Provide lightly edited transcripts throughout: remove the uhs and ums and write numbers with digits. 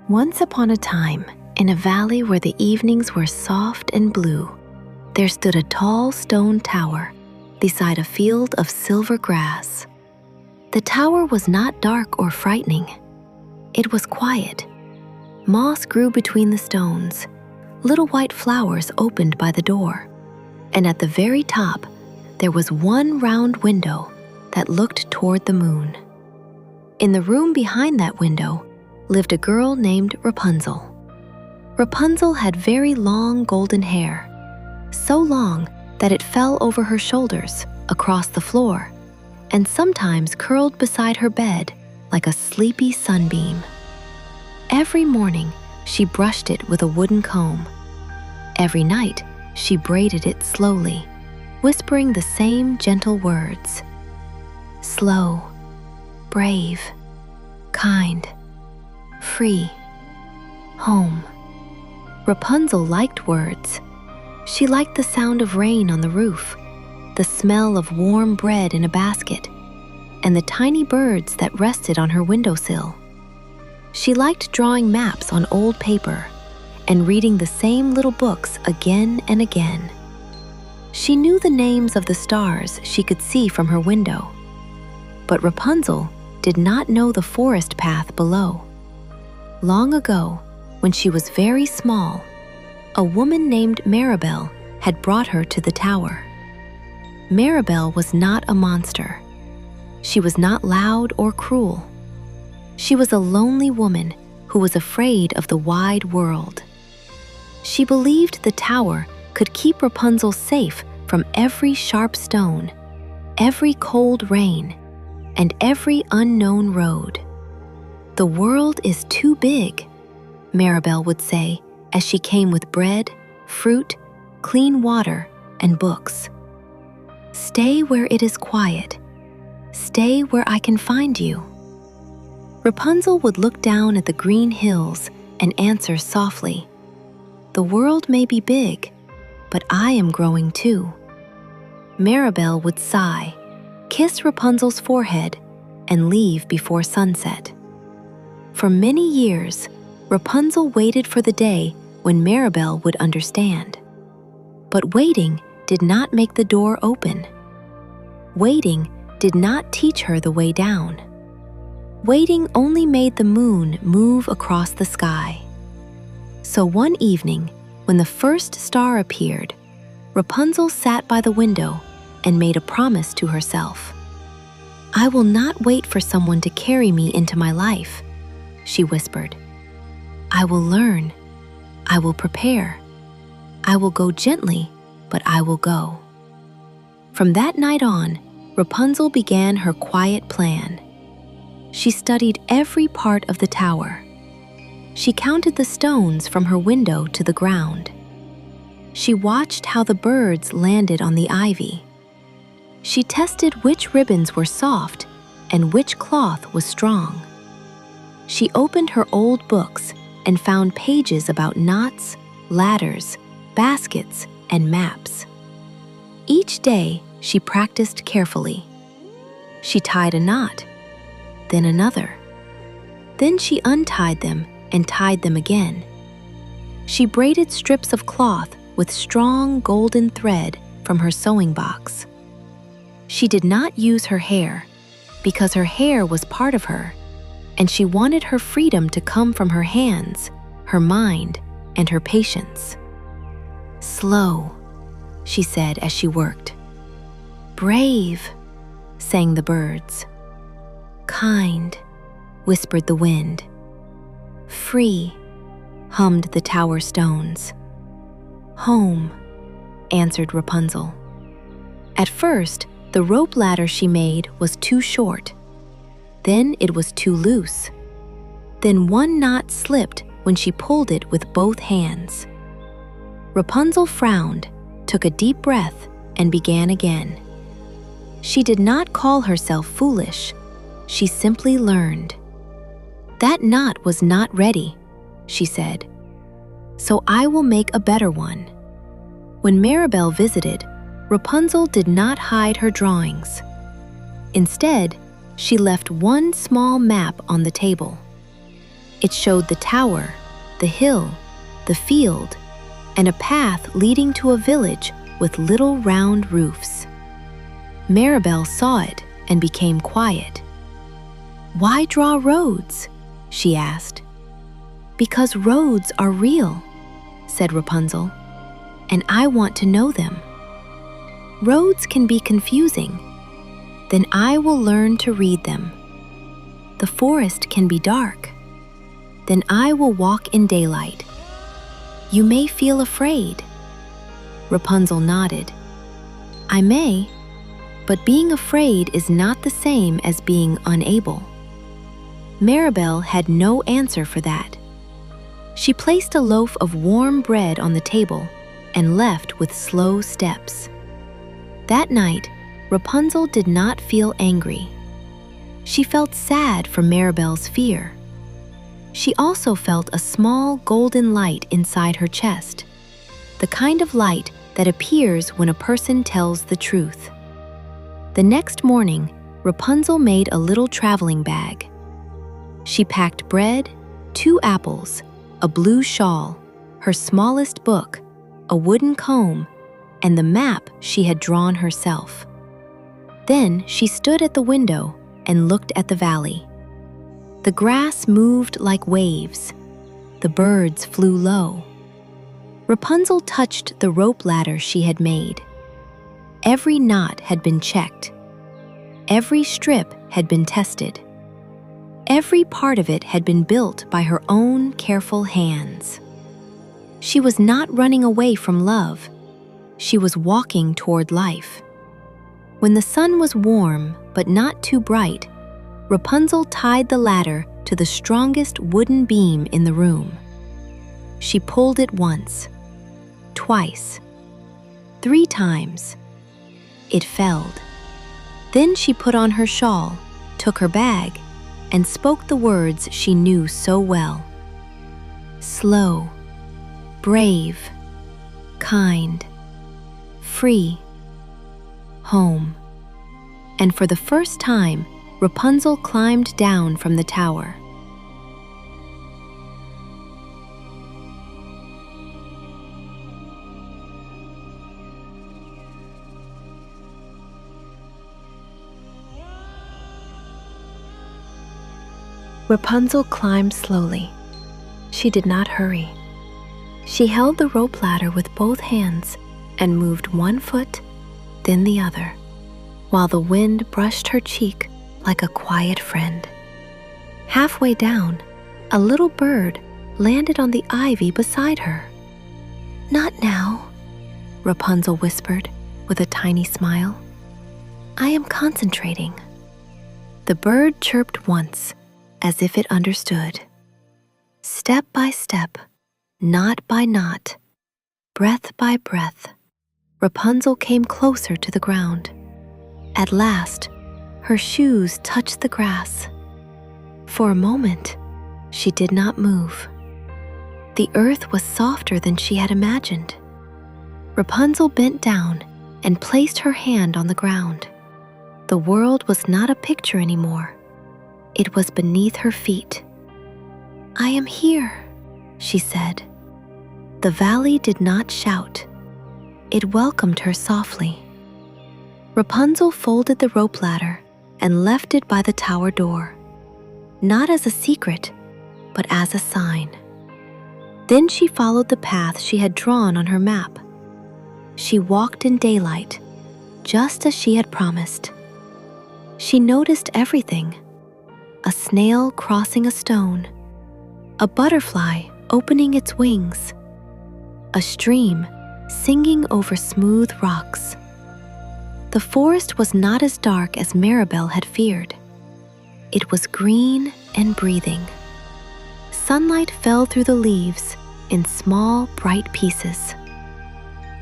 Once upon a time, in a valley where the evenings were soft and blue, there stood a tall stone tower beside a field of silver grass. The tower was not dark or frightening. It was quiet. Moss grew between the stones. Little white flowers opened by the door. And at the very top, there was one round window that looked toward the moon. In the room behind that window lived a girl named Rapunzel. Rapunzel had very long golden hair, so long that it fell over her shoulders across the floor and sometimes curled beside her bed like a sleepy sunbeam. Every morning, she brushed it with a wooden comb. Every night, she braided it slowly, whispering the same gentle words: slow, brave, kind, free, home. Rapunzel liked words. She liked the sound of rain on the roof, the smell of warm bread in a basket, and the tiny birds that rested on her windowsill. She liked drawing maps on old paper and reading the same little books again and again. She knew the names of the stars she could see from her window, but Rapunzel did not know the forest path below. Long ago, when she was very small, a woman named Mirabel had brought her to the tower. Mirabel was not a monster. She was not loud or cruel. She was a lonely woman who was afraid of the wide world. She believed the tower could keep Rapunzel safe from every sharp stone, every cold rain, and every unknown road. "The world is too big," Mirabel would say as she came with bread, fruit, clean water, and books. "Stay where it is quiet. Stay where I can find you." Rapunzel would look down at the green hills and answer softly, "The world may be big, but I am growing too." Mirabel would sigh, kiss Rapunzel's forehead, and leave before sunset. For many years, Rapunzel waited for the day when Mirabel would understand. But waiting did not make the door open. Waiting did not teach her the way down. Waiting only made the moon move across the sky. So one evening, when the first star appeared, Rapunzel sat by the window and made a promise to herself. "I will not wait for someone to carry me into my life," she whispered. "I will learn. I will prepare. I will go gently, but I will go." From that night on, Rapunzel began her quiet plan. She studied every part of the tower. She counted the stones from her window to the ground. She watched how the birds landed on the ivy. She tested which ribbons were soft and which cloth was strong. She opened her old books and found pages about knots, ladders, baskets, and maps. Each day, she practiced carefully. She tied a knot, then another. Then she untied them and tied them again. She braided strips of cloth with strong golden thread from her sewing box. She did not use her hair because her hair was part of her, and she wanted her freedom to come from her hands, her mind, and her patience. "Slow," she said as she worked. "Brave," sang the birds. "Kind," whispered the wind. "Free," hummed the tower stones. "Home," answered Rapunzel. At first, the rope ladder she made was too short. Then it was too loose. Then one knot slipped when she pulled it with both hands. Rapunzel frowned, took a deep breath, and began again. She did not call herself foolish. She simply learned. "That knot was not ready," she said. "So I will make a better one." When Mirabel visited, Rapunzel did not hide her drawings. Instead, she left one small map on the table. It showed the tower, the hill, the field, and a path leading to a village with little round roofs. Mirabel saw it and became quiet. "Why draw roads?" she asked. "Because roads are real," said Rapunzel, "and I want to know them. Roads can be confusing. Then I will learn to read them. The forest can be dark. Then I will walk in daylight. You may feel afraid." Rapunzel nodded. "I may, but being afraid is not the same as being unable." Mirabel had no answer for that. She placed a loaf of warm bread on the table and left with slow steps. That night, Rapunzel did not feel angry. She felt sad for Mirabel's fear. She also felt a small golden light inside her chest, the kind of light that appears when a person tells the truth. The next morning, Rapunzel made a little traveling bag. She packed bread, 2 apples, a blue shawl, her smallest book, a wooden comb, and the map she had drawn herself. Then she stood at the window and looked at the valley. The grass moved like waves. The birds flew low. Rapunzel touched the rope ladder she had made. Every knot had been checked. Every strip had been tested. Every part of it had been built by her own careful hands. She was not running away from love. She was walking toward life. When the sun was warm but not too bright, Rapunzel tied the ladder to the strongest wooden beam in the room. She pulled it once, twice, 3 times. It felled. Then she put on her shawl, took her bag, and spoke the words she knew so well. Slow, brave, kind, free, home. And for the first time, Rapunzel climbed down from the tower. Rapunzel climbed slowly. She did not hurry. She held the rope ladder with both hands and moved one foot, then the other, while the wind brushed her cheek like a quiet friend. Halfway down, a little bird landed on the ivy beside her. "Not now," Rapunzel whispered with a tiny smile. "I am concentrating." The bird chirped once, as if it understood. Step by step, knot by knot, breath by breath, Rapunzel came closer to the ground. At last, her shoes touched the grass. For a moment, she did not move. The earth was softer than she had imagined. Rapunzel bent down and placed her hand on the ground. The world was not a picture anymore. It was beneath her feet. "I am here," she said. The valley did not shout. It welcomed her softly. Rapunzel folded the rope ladder and left it by the tower door, not as a secret, but as a sign. Then she followed the path she had drawn on her map. She walked in daylight, just as she had promised. She noticed everything: a snail crossing a stone, a butterfly opening its wings, a stream singing over smooth rocks. The forest was not as dark as Mirabel had feared. It was green and breathing. Sunlight fell through the leaves in small, bright pieces.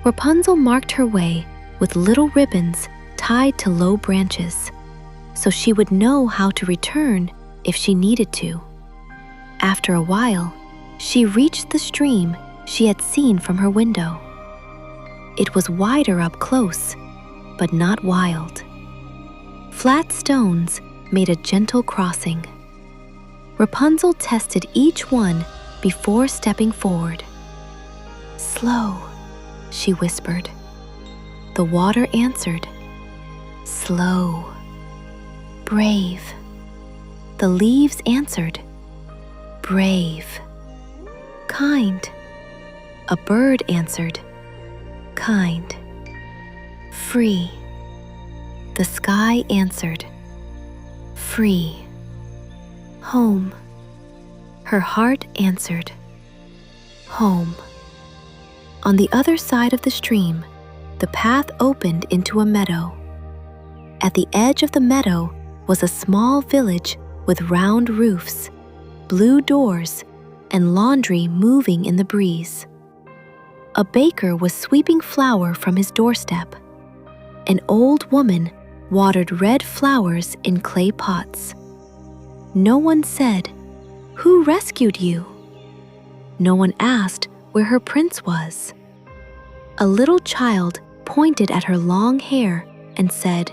Rapunzel marked her way with little ribbons tied to low branches, so she would know how to return if she needed to. After a while, she reached the stream she had seen from her window. It was wider up close, but not wild. Flat stones made a gentle crossing. Rapunzel tested each one before stepping forward. "Slow," she whispered. The water answered, "Slow." "Brave." The leaves answered, "Brave." "Kind." A bird answered, "Kind." "Free." The sky answered, "Free." "Home." Her heart answered, "Home." On the other side of the stream, the path opened into a meadow. At the edge of the meadow was a small village with round roofs, blue doors, and laundry moving in the breeze. A baker was sweeping flour from his doorstep. An old woman watered red flowers in clay pots. No one said, "Who rescued you?" No one asked where her prince was. A little child pointed at her long hair and said,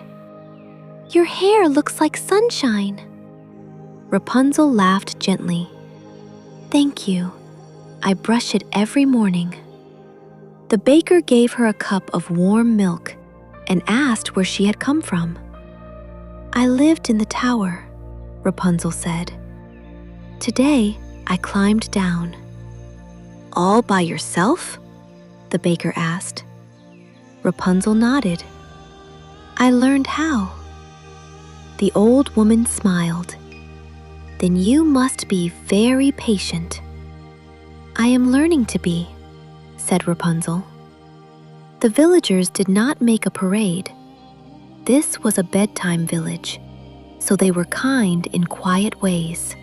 "Your hair looks like sunshine." Rapunzel laughed gently. "Thank you. I brush it every morning." The baker gave her a cup of warm milk and asked where she had come from. "I lived in the tower," Rapunzel said. "Today, I climbed down." "All by yourself?" the baker asked. Rapunzel nodded. "I learned how." The old woman smiled. "Then you must be very patient." "I am learning to be," said Rapunzel. The villagers did not make a parade. This was a bedtime village, so they were kind in quiet ways.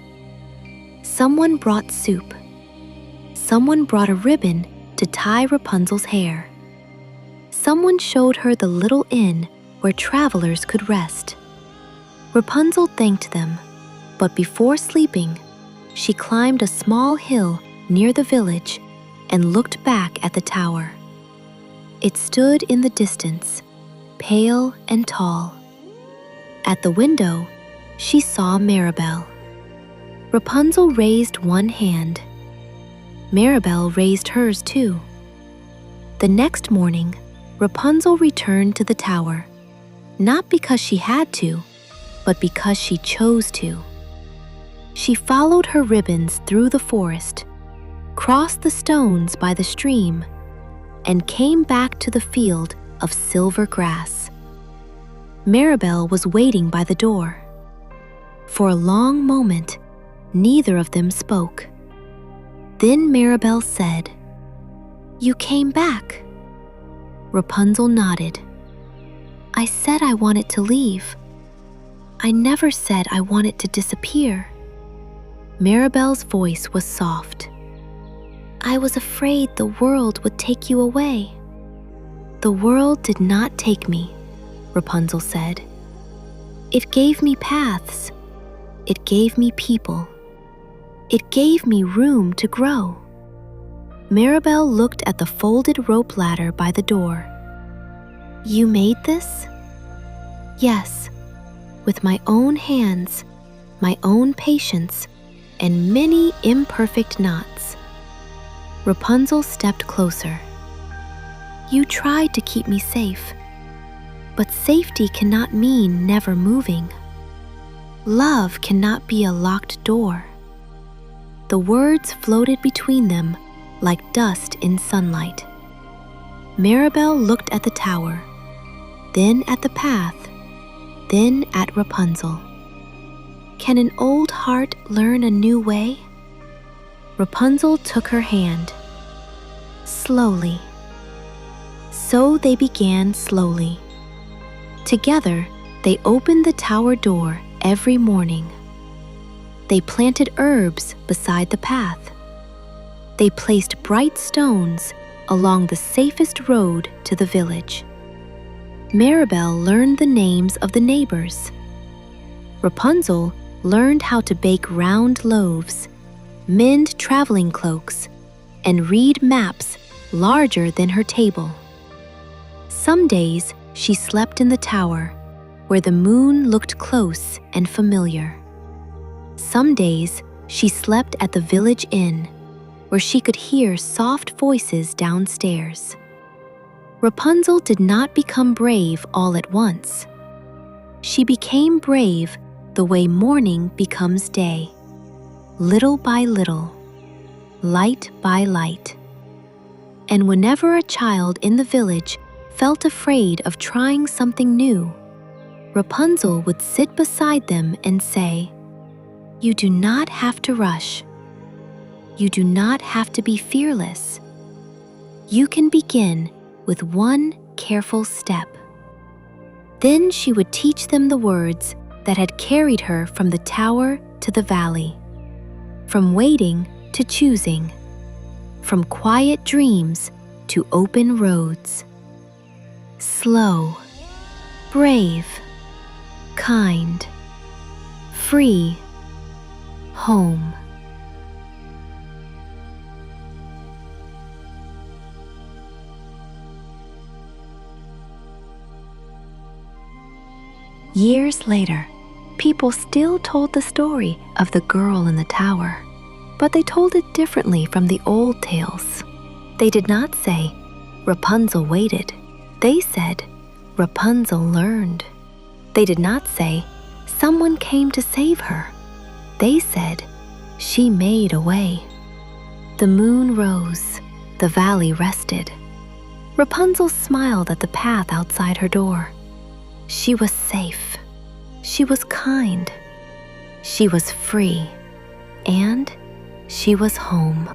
Someone brought soup. Someone brought a ribbon to tie Rapunzel's hair. Someone showed her the little inn where travelers could rest. Rapunzel thanked them, but before sleeping, she climbed a small hill near the village and looked back at the tower. It stood in the distance, pale and tall. At the window, she saw Mirabel. Rapunzel raised one hand. Mirabel raised hers too. The next morning, Rapunzel returned to the tower, not because she had to, but because she chose to. She followed her ribbons through the forest, crossed the stones by the stream, and came back to the field of silver grass. Mirabel was waiting by the door. For a long moment, neither of them spoke. Then Mirabel said, "You came back." Rapunzel nodded. "I said I wanted to leave. I never said I wanted to disappear." Mirabel's voice was soft. "I was afraid the world would take you away." "The world did not take me," Rapunzel said. "It gave me paths. It gave me people. It gave me room to grow." Mirabel looked at the folded rope ladder by the door. "You made this?" "Yes, with my own hands, my own patience, and many imperfect knots." Rapunzel stepped closer. "You tried to keep me safe, but safety cannot mean never moving. Love cannot be a locked door." The words floated between them like dust in sunlight. Mirabel looked at the tower, then at the path, then at Rapunzel. Can an old heart learn a new way? Rapunzel took her hand. Slowly. So they began slowly. Together, they opened the tower door every morning. They planted herbs beside the path. They placed bright stones along the safest road to the village. Mirabel learned the names of the neighbors. Rapunzel learned how to bake round loaves, mend traveling cloaks, and read maps larger than her table. Some days she slept in the tower, where the moon looked close and familiar. Some days she slept at the village inn, where she could hear soft voices downstairs. Rapunzel did not become brave all at once. She became brave the way morning becomes day, little by little, light by light. And whenever a child in the village felt afraid of trying something new, Rapunzel would sit beside them and say, "You do not have to rush. You do not have to be fearless. You can begin with one careful step." Then she would teach them the words that had carried her from the tower to the valley, from waiting to choosing, from quiet dreams to open roads. Slow, brave, kind, free, home. Years later, people still told the story of the girl in the tower, but they told it differently from the old tales. They did not say, "Rapunzel waited." They said, "Rapunzel learned." They did not say, "Someone came to save her." They said, "She made a way." The moon rose, the valley rested. Rapunzel smiled at the path outside her door. She was safe. She was kind. She was free. And she was home.